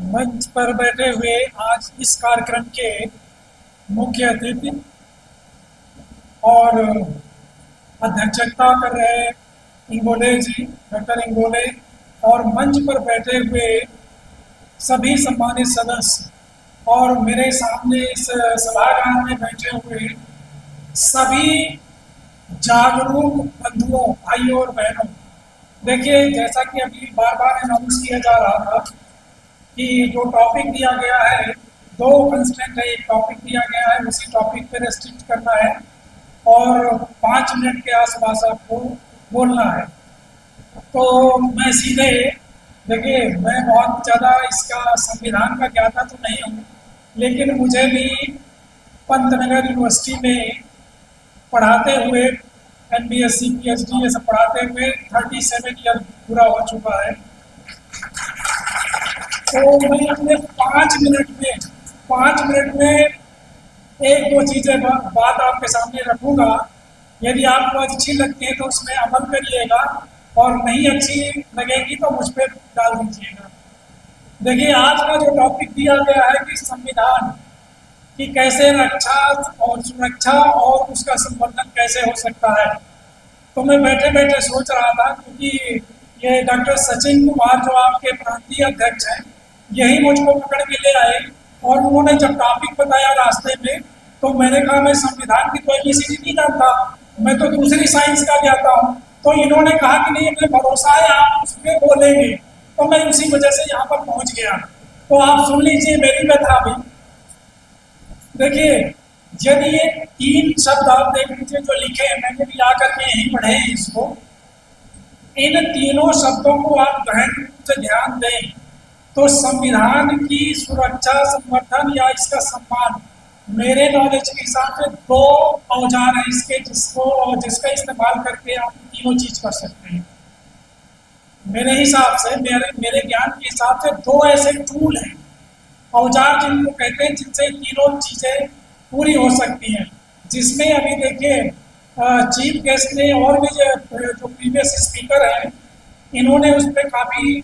मंच पर बैठे हुए आज इस कार्यक्रम के मुख्य अतिथि और अध्यक्षता कर रहे इंगोले जी, डॉक्टर इंगोले, और मंच पर बैठे हुए सभी सम्मानित सदस्य और मेरे सामने इस सभागार में बैठे हुए सभी जागरूक बंधुओं, भाइयों और बहनों। देखिए, जैसा कि अभी बार बार अनाउंस किया जा रहा था कि जो टॉपिक दिया गया है, दो कंस्टेंट है, एक टॉपिक दिया गया है, उसी टॉपिक पे रेस्ट्रिक्ट करना है और 5 मिनट के आसपास आपको बोलना है। तो मैं सीधे, देखिए, मैं बहुत ज़्यादा इसका संविधान का ज्ञाता तो नहीं हूँ, लेकिन मुझे भी पंतनगर यूनिवर्सिटी में पढ़ाते हुए MBSc PhD ये सब पढ़ाते हुए 37 ईयर पूरा हो चुका है। तो मैं अपने 5 मिनट में एक दो चीज़ें बात आपके सामने रखूँगा। यदि आपको अच्छी लगती है तो उसमें अमल करिएगा और नहीं अच्छी लगेगी तो मुझ पर डाल दीजिएगा। देखिए, आज का जो टॉपिक दिया गया है कि संविधान की कैसे रक्षा और सुरक्षा और उसका संवर्धन कैसे हो सकता है, तो मैं बैठे बैठे सोच रहा था, क्योंकि ये डॉक्टर सचिन कुमार जो आपके प्रांतीय अध्यक्ष हैं, यही मुझको पकड़ के ले आए और उन्होंने जब टॉपिक बताया रास्ते में, तो मैंने कहा मैं संविधान की तो ABCD नहीं जानता, मैं तो दूसरी साइंस का ज्ञाता हूँ। तो इन्होंने कहा कि नहीं, हमें भरोसा है आप उसमें बोलेंगे, तो मैं उसी वजह से यहाँ पर पहुँच गया। तो आप सुन लीजिए मेरी व्यथा भी। देखिए, यदि ये 3 शब्द आप देख लीजिए जो लिखे हैं, मैंने भी आकर के यहीं पढ़े हैं इसको, इन तीनों शब्दों को आप गहन रूप से ध्यान दें तो संविधान की सुरक्षा, संवर्धन या इसका सम्मान, मेरे नॉलेज के हिसाब से 2 औजार है इसके जिसका इस्तेमाल करके आप तीनों चीज कर सकते हैं। मेरे हिसाब से, मेरे ज्ञान के हिसाब से 2 ऐसे टूल हैं, औजार जिनको कहते हैं, जिनसे तीनों चीजें पूरी हो सकती हैं। जिसमें अभी देखिए, चीफ गेस्ट ने और भी जो प्रीवियस स्पीकर हैं, इन्होंने उस पर काफी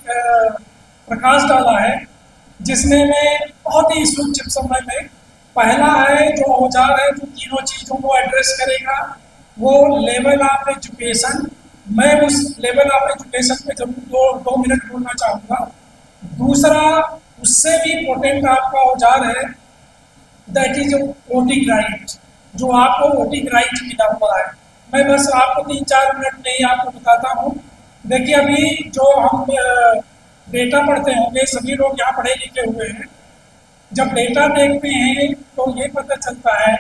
प्रकाश डाला है, जिसमें मैं बहुत ही संक्षिप्त समय में, पहला है जो औजार है जो तीनों चीजों को एड्रेस करेगा, वो लेवल ऑफ एजुकेशन। मैं उस लेवल ऑफ एजुकेशन पे जरूर 2 मिनट बोलना चाहूँगा। दूसरा, उससे भी इम्पोर्टेंट आपका औजार है, दैट इज वोटिंग राइट, जो आपको वोटिंग राइट मिला हुआ है। मैं बस आपको 3-4 मिनट में ही आपको बताता हूँ। देखिए, अभी जो हम डेटा पढ़ते होंगे, सभी लोग यहाँ पढ़े लिखे हुए हैं, जब डेटा देखते हैं तो ये पता चलता है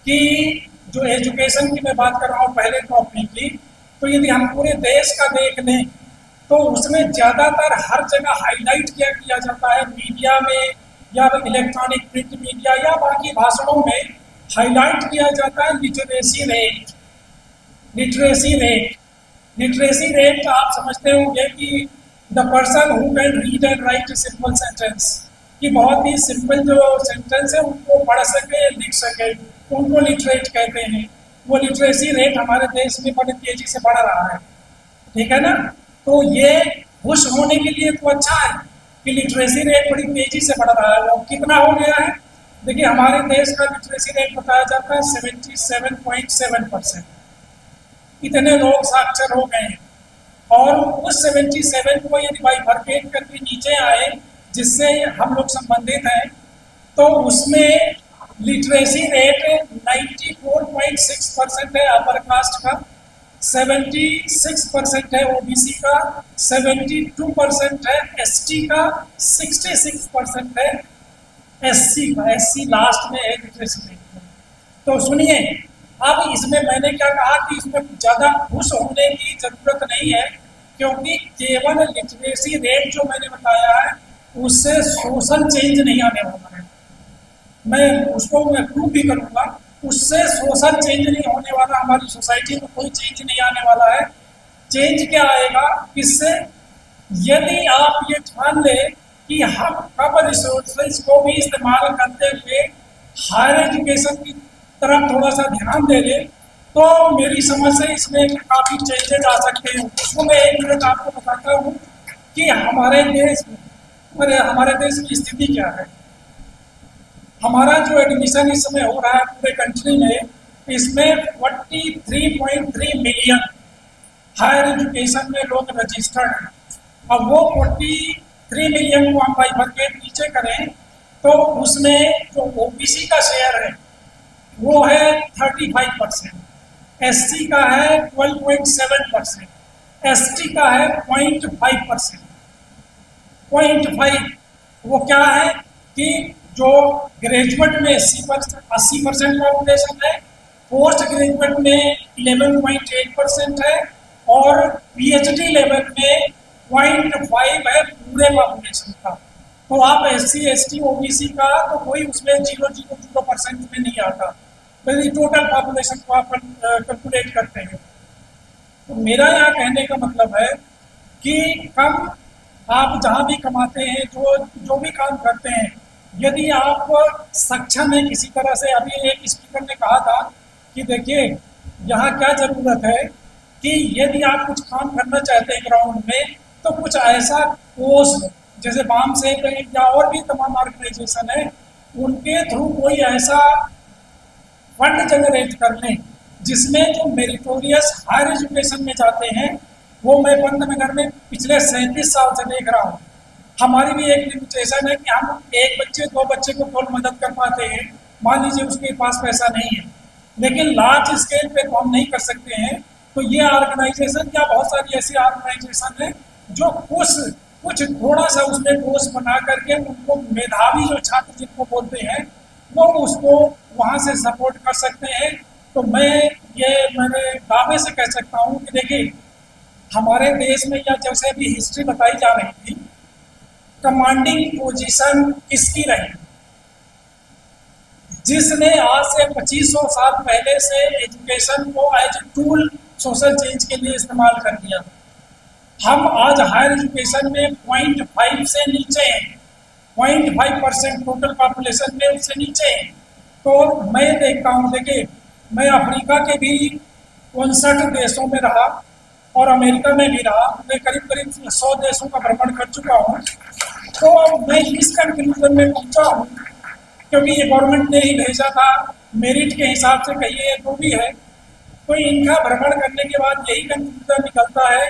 कि जो एजुकेशन की मैं बात कर रहा हूँ पहले टॉपिक की, तो यदि हम पूरे देश का देख लें तो उसमें ज़्यादातर हर जगह हाईलाइट किया जाता है, मीडिया में या इलेक्ट्रॉनिक प्रिंट मीडिया या बाकी भाषणों में हाईलाइट किया जाता है लिटरेसी रेट। लिटरेसी रेट आप समझते होंगे कि the person who can read and right a simple sentence, कि बहुत ही सिंपल जो सेंटेंस है उनको पढ़ सके, लिख सके, उनको लिटरेट कहते हैं। वो लिटरेसी रेट हमारे देश में बड़ी तेजी से बढ़ रहा है, ठीक है ना। तो ये खुश होने के लिए तो अच्छा है कि लिटरेसी रेट बड़ी तेजी से बढ़ रहा है। वो कितना हो गया है, देखिए, हमारे देश का लिटरेसी रेट बताया जाता है 77.7%। इतने लोग साक्षर हो गए हैं, और उस 77 को यदि बाइफरकेट करके नीचे आए, जिससे हम लोग संबंधित हैं, तो उसमें लिटरेसी रेट 94.6% है अपर कास्ट का, 76% है OBC का, 72% है ST का, 66% है SC का। SC लास्ट में है लिटरेसी रेट। तो सुनिए, अब इसमें मैंने क्या कहा कि इसमें ज़्यादा खुश होने की जरूरत नहीं है, क्योंकि केवल लिटरेसी रेट जो मैंने बताया है उससे सोशल चेंज नहीं आने वाला है। मैं उसको प्रूव भी करूँगा, उससे सोशल चेंज नहीं होने वाला, हमारी सोसाइटी में कोई चेंज नहीं आने वाला है। चेंज क्या आएगा इससे, यदि आप ये ठान ले कि हम कब रिसोर्सेज को भी इस्तेमाल करते हुए हायर एजुकेशन की तरफ थोड़ा सा ध्यान दे ले, तो मेरी समझ से इसमें काफ़ी चेंजेस आ सकते हैं। उसको मैं 1 मिनट आपको बताता हूँ कि हमारे देश में अरे हमारे देश की स्थिति क्या है? हमारा जो एडमिशन इस समय हो रहा है पूरे कंट्री में, इसमें 43.3 मिलियन हायर एजुकेशन में लोग रजिस्टर्ड हैं। अब वो 43 मिलियन को हम बाइफरकेट नीचे करें तो उसमें जो ओबीसी का शेयर है वो है 35%, एससी का है 12.7%, एसटी का है 0.5%। 0.5 वो क्या है कि जो ग्रेजुएट में 80% पॉपुलेशन है, पोस्ट ग्रेजुएट में 11.8% है और पीएचडी लेवल में 0.5 है पूरे पॉपुलेशन का। तो आप एससी एसटी ओबीसी का तो कोई उसमें 0.000% में नहीं आता, यदि टोटल पॉपुलेशन को आप कैलकुलेट करते हैं। तो मेरा यहाँ कहने का मतलब है कि कम आप जहाँ भी कमाते हैं, जो भी काम करते हैं, यदि आप सक्षम हैं किसी तरह से, अभी एक स्पीकर ने कहा था कि देखिए यहाँ क्या जरूरत है कि यदि आप कुछ काम करना चाहते हैं ग्राउंड में तो कुछ ऐसा कोर्स जैसे बाम से या और भी तमाम ऑर्गेनाइजेशन है उनके थ्रू कोई ऐसा फंड जनरेट कर लें जिसमें जो मेरिटोरियस हायर एजुकेशन में जाते हैं, वो मैं पंतनगर में पिछले 37 साल से देख रहा हूँ। हमारी भी एक लिमिटेशन है कि हम एक बच्चे दो बच्चे को कौन मदद कर पाते हैं, मान लीजिए उसके पास पैसा नहीं है, लेकिन लार्ज स्केल पे तो हम नहीं कर सकते हैं। तो ये ऑर्गेनाइजेशन या बहुत सारी ऐसी ऑर्गेनाइजेशन है जो कुछ थोड़ा सा उसमें कोर्स बना करके उनको मेधावी जो छात्र जिनको बोलते हैं वो उसको वहाँ से सपोर्ट कर सकते हैं। तो मैंने दावे से कह सकता हूँ कि देखिए हमारे देश में या जैसे अभी हिस्ट्री बताई जा रही थी, कमांडिंग पोजीशन किसकी रही, जिसने आज से 2500 साल पहले से एजुकेशन को as a tool social change के लिए इस्तेमाल कर दिया। हम आज हायर एजुकेशन में 0.5 से नीचे हैं, 0.5% टोटल पॉपुलेशन में उससे नीचे हैं। तो मैं देखता हूँ, देखिए मैं अफ्रीका के भी 59 देशों में रहा और अमेरिका में भी रहा, मैं करीब 100 देशों का भ्रमण कर चुका हूँ। तो मैं इस कंक्लूजन में पहुंचा हूँ, क्योंकि ये गवर्नमेंट ने ही भेजा था, मेरिट के हिसाब से कहिए जो भी है, तो इनका भ्रमण करने के बाद यही कंक्लूजन निकलता है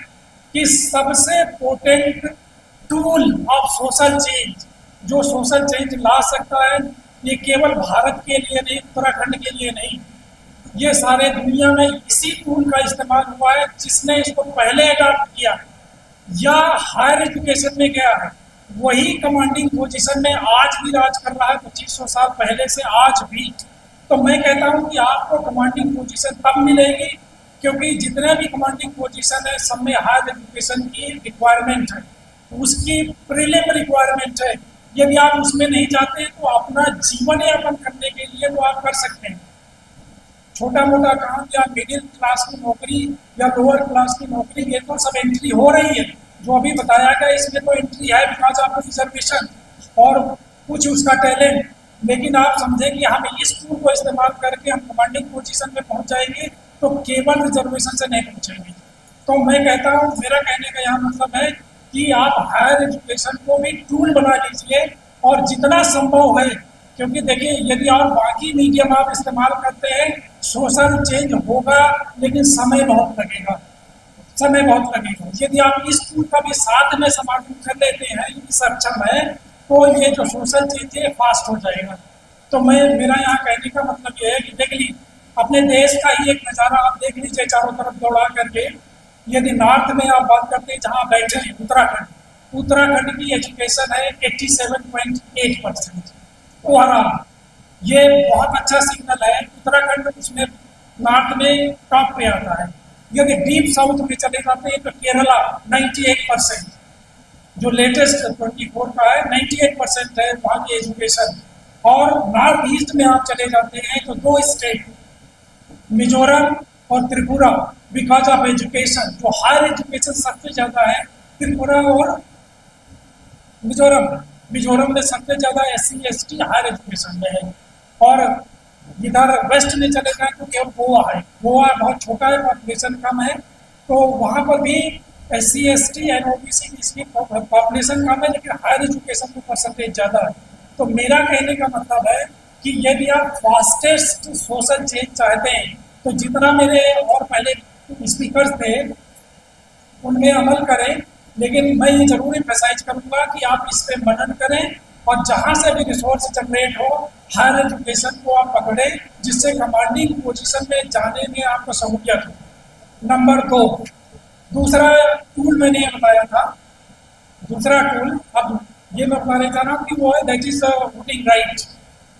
कि सबसे potent tool of social change जो सोशल चेंज ला सकता है, ये केवल भारत के लिए नहीं, उत्तराखंड के लिए नहीं, ये सारे दुनिया में इसी टूल का इस्तेमाल हुआ है। जिसने इसको पहले अडॉप्ट किया या हायर एजुकेशन में गया है वही कमांडिंग पोजीशन में आज भी राज कर रहा है, 2500 साल पहले से आज भी। तो मैं कहता हूं कि आपको कमांडिंग पोजीशन तब मिलेगी क्योंकि जितने भी कमांडिंग पोजीशन है सब में हायर एजुकेशन की रिक्वायरमेंट है, उसकी प्रीलिम रिक्वायरमेंट है। यदि आप उसमें नहीं जाते तो अपना जीवन यापन करने के लिए तो आप कर सकते हैं, छोटा मोटा काम या मिडिल क्लास की नौकरी या लोअर क्लास की नौकरी, ये तो सब एंट्री हो रही है। जो अभी बताया गया इसमें तो एंट्री है बिकॉज ऑफ रिजर्वेशन और कुछ उसका टैलेंट, लेकिन आप समझें कि हम इस टूल को इस्तेमाल करके हम कमांडिंग पोजीशन में पहुंच जाएंगे तो केवल रिजर्वेशन से नहीं पहुंचेंगे। तो मैं कहता हूँ, मेरा कहने का यहाँ मतलब है कि आप हायर एजुकेशन को भी टूल बना लीजिए और जितना संभव है, क्योंकि देखिए यदि आप बाकी मीडियम आप इस्तेमाल करते हैं सोशल चेंज होगा लेकिन समय बहुत लगेगा। यदि आप इस टूल का भी साथ में समाधान कर लेते हैं, यदि सक्षम है, तो ये जो सोशल चेंज है फास्ट हो जाएगा। तो मेरा यहाँ कहने का मतलब ये है कि देख ली अपने देश का ही एक नज़ारा आप देख लीजिए चारों तरफ दौड़ा करके। यदि नॉर्थ में आप बात करते हैं जहाँ बैठे हैं उत्तराखंड की एजुकेशन है 87.8%। ओवरऑल ये बहुत अच्छा सिग्नल है, उत्तराखंड उसमें नॉर्थ में टॉप पे आता है। यदि डीप साउथ में चले जाते हैं तो केरला 98%, जो लेटेस्ट 24 का है 98% है वहाँ की एजुकेशन। और नॉर्थ ईस्ट में आप चले जाते हैं तो दो स्टेट मिजोरम और त्रिपुरा, बिकॉज ऑफ एजुकेशन जो हायर एजुकेशन सबसे ज़्यादा है त्रिपुरा और मिजोरम में सबसे ज़्यादा SC ST हायर एजुकेशन में है। और इधर वेस्ट में चले जाए तो केवल गोवा है, गोवा बहुत छोटा है, पॉपुलेशन कम है, तो वहाँ पर भी SC ST एंड OBC की इसकी पॉपुलेशन कम है लेकिन हायर एजुकेशन में परसेंटेज ज़्यादा है। तो मेरा कहने का मतलब है कि यदि आप फास्टेस्ट सोशल चेंज चाहते हैं तो जितना मेरे और पहले स्पीकर्स थे उनमें अमल करें, लेकिन मैं ये जरूर एम्फसाइज करूंगा कि आप इस पे मनन करें और जहां से भी रिसोर्स जनरेट हो हायर एजुकेशन को आप पकड़ें जिससे कमांडिंग पोजीशन में जाने में आपको सहूलियत हो। नंबर 2, दूसरा टूल मैंने ये बताया था, दूसरा टूल अब ये मैं बताने जा रहा हूँ कि वो है दैट इज वोटिंग राइट।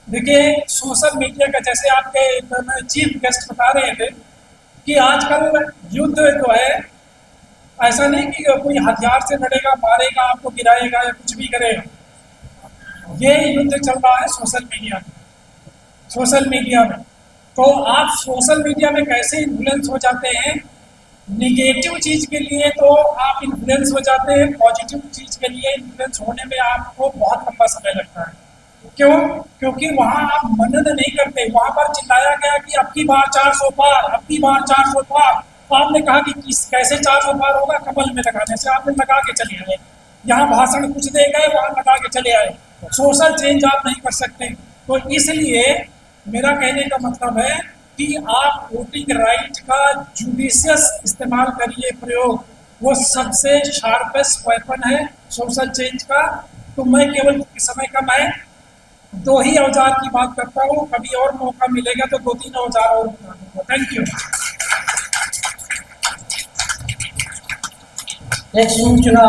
देखिए सोशल मीडिया का, जैसे आपके चीफ गेस्ट बता रहे थे कि आजकल युद्ध जो है ऐसा नहीं कि कोई हथियार से लड़ेगा, मारेगा, आपको गिराएगा या कुछ भी करेगा। ये युद्ध चल रहा है सोशल मीडिया में। सोशल मीडिया में तो आप सोशल मीडिया में कैसे इन्फ्लुएंस हो जाते हैं, निगेटिव चीज के लिए तो आप इन्फ्लुएंस हो जाते हैं, पॉजिटिव चीज के लिए इन्फ्लुएंस होने में आपको बहुत लंबा समय लगता है। क्यों? क्योंकि वहां आप मनन नहीं करते। वहां पर चिल्लाया गया कि अब की बार 400 पार, अब की बार 400 पार। आपने कहा कि कैसे 400 पार होगा? कमल में लगाने से। आपने लगा के चले आए, यहाँ भाषण कुछ दे गए, वहां लगा के चले आए। सोशल चेंज आप नहीं कर सकते। तो इसलिए मेरा कहने का मतलब है कि आप वोटिंग राइट का जुडिशियस इस्तेमाल करिए, प्रयोग, वो सबसे शार्पेस्ट वेपन है सोशल चेंज का। तो मैं केवल समय कम है 2 ही औजार की बात करता हूँ, कभी और मौका मिलेगा तो 2-3 औजार और बता दूंगा। Thank you. एक सूचना